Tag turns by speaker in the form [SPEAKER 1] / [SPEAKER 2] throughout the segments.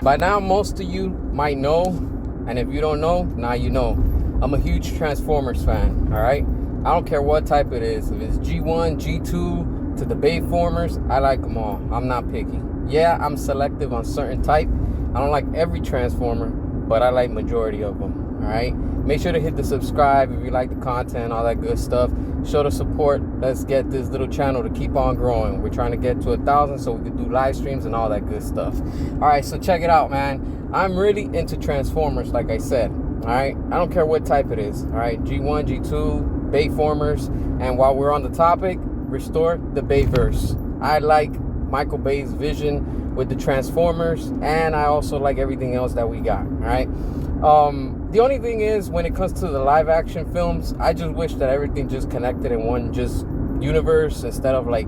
[SPEAKER 1] By now, most of you might know, and if you don't know, now you know. I'm a huge Transformers fan, all right? I don't care what type it is. If it's G1, G2, to the Bayformers, I like them all. I'm not picky. Yeah, I'm selective on certain type. I don't like every Transformer, but I like majority of them, all right? Make sure to hit the subscribe if you like the content, all that good stuff. Show the support. Let's get this little channel to keep on growing. We're trying to get to 1,000 so we can do live streams and all that good stuff. All right, so check it out, man. I'm really into Transformers, like I said. All right, I don't care what type it is. All right, G1, G2, Bayformers, and while we're on the topic, restore the Bayverse. I like Michael Bay's vision with the Transformers, and I also like everything else that we got. All right. The only thing is, when it comes to the live action films, I just wish that everything just connected in one just universe instead of like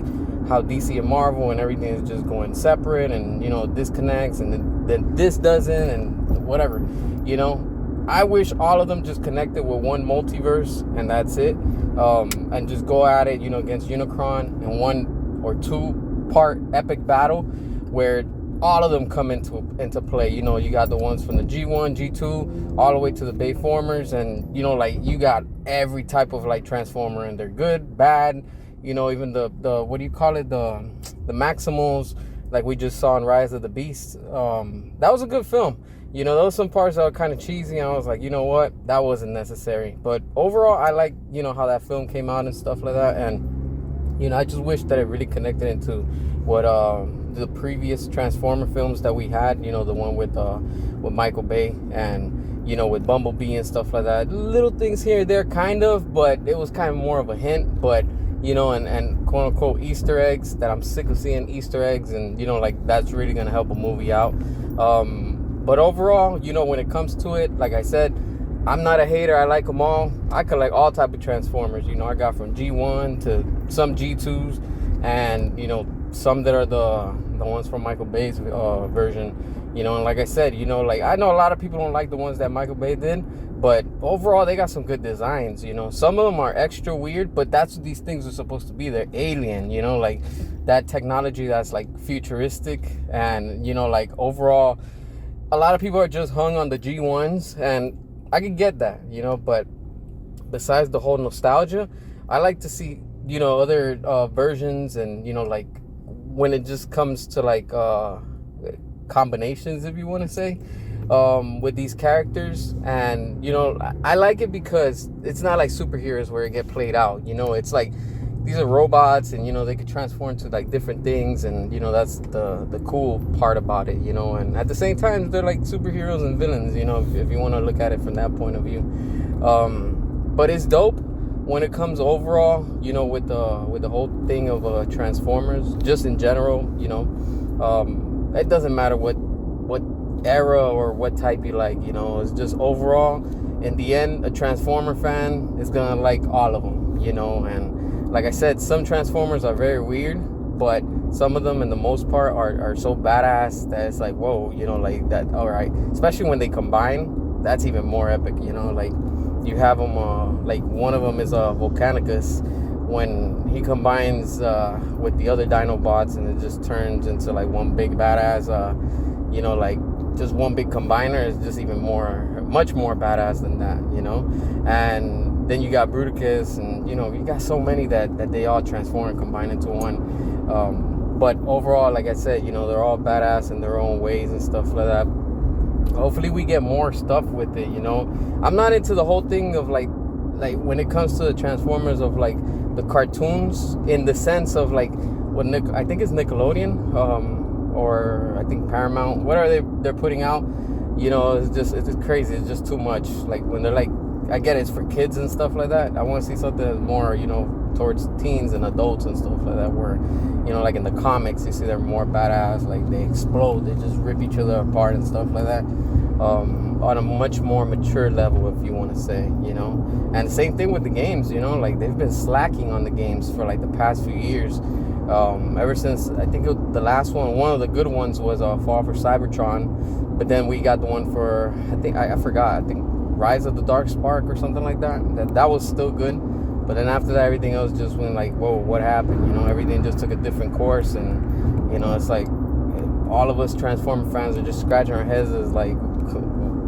[SPEAKER 1] how DC and Marvel and everything is just going separate and, you know, disconnects and then this doesn't and whatever, you know. I wish all of them just connected with one multiverse and that's it, and just go at it, you know, against Unicron in 1 or 2 part epic battle where all of them come into play. You know, you got the ones from the G1, G2, all the way to the Bayformers, and, you know, like, you got every type of, like, Transformer, and they're good, bad, you know, even the what do you call it, the Maximals, like we just saw in Rise of the Beast. That was a good film. You know, there was some parts that were kind of cheesy, and I was like, you know what, that wasn't necessary. But overall, I like, you know, how that film came out and stuff like that, and, you know, I just wish that it really connected into what the previous Transformer films that we had, you know, the one with Michael Bay and, you know, with Bumblebee and stuff like that. Little things here and there, kind of, but it was kind of more of a hint. But, you know, and quote unquote Easter eggs that I'm sick of seeing Easter eggs, and, you know, like, that's really gonna help a movie out. But overall, you know, when it comes to it, like I said, I'm not a hater. I like them all. I collect all type of Transformers. You know, I got from G1 to some G2s, and, you know, some that are the ones from Michael Bay's version. You know, and like I said, you know, like, I know a lot of people don't like the ones that Michael Bay did, but overall they got some good designs. You know, some of them are extra weird, but that's what these things are supposed to be. They're alien, you know, like that technology that's like futuristic, and, you know, like, overall a lot of people are just hung on the G1s, and I can get that, you know, but besides the whole nostalgia, I like to see, you know, other versions, and, you know, like, when it just comes to like combinations, if you want to say, with these characters. And, you know, I like it because it's not like superheroes where it get played out, you know. It's like these are robots, and, you know, they could transform to like different things, and, you know, that's the cool part about it, you know. And at the same time, they're like superheroes and villains, you know, if you want to look at it from that point of view. But it's dope when it comes overall, you know, with the whole thing of Transformers, just in general, you know. It doesn't matter what era or what type you like, you know. It's just overall, in the end, a Transformer fan is gonna like all of them, you know. And like I said, some Transformers are very weird, but some of them, in the most part, are so badass that it's like, whoa, you know, like that. All right, especially when they combine, that's even more epic, you know. Like, you have them, like, one of them is Volcanicus, when he combines with the other Dinobots, and it just turns into like one big badass, you know, like, just one big combiner is just even much more badass than that, you know. And then you got Bruticus, and, you know, you got so many that they all transform and combine into one. But overall, like I said, you know, they're all badass in their own ways and stuff like that. Hopefully we get more stuff with it, you know. I'm not into the whole thing of like when it comes to the Transformers of like the cartoons, in the sense of like what I think it's Nickelodeon, or I think Paramount, whatever they're putting out, you know. It's crazy. It's just too much. Like, when they're like, I get it, it's for kids and stuff like that. I want to see something more, you know, towards teens and adults and stuff like that, where, you know, like in the comics, you see they're more badass, like they explode, they just rip each other apart and stuff like that, on a much more mature level, if you want to say, you know. And the same thing with the games, you know, like, they've been slacking on the games for like the past few years, ever since, I think the last one of the good ones was Fall for Cybertron, but then we got the one for, I forgot, I think Rise of the Dark Spark or something like that. That was still good, but then after that, everything else just went like, whoa, what happened? You know, everything just took a different course, and, you know, it's like, all of us Transformer fans are just scratching our heads as like,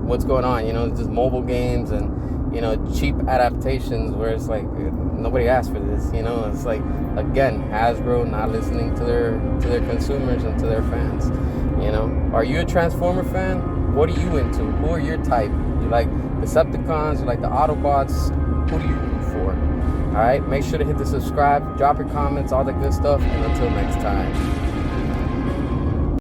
[SPEAKER 1] what's going on? You know, it's just mobile games and, you know, cheap adaptations where it's like nobody asked for this. You know, it's like, again, Hasbro not listening to their consumers and to their fans. You know, are you a Transformer fan? What are you into? Who are your type? You like Decepticons? You like the Autobots? Who do you root for? All right, make sure to hit the subscribe, drop your comments, all that good stuff, and until next time.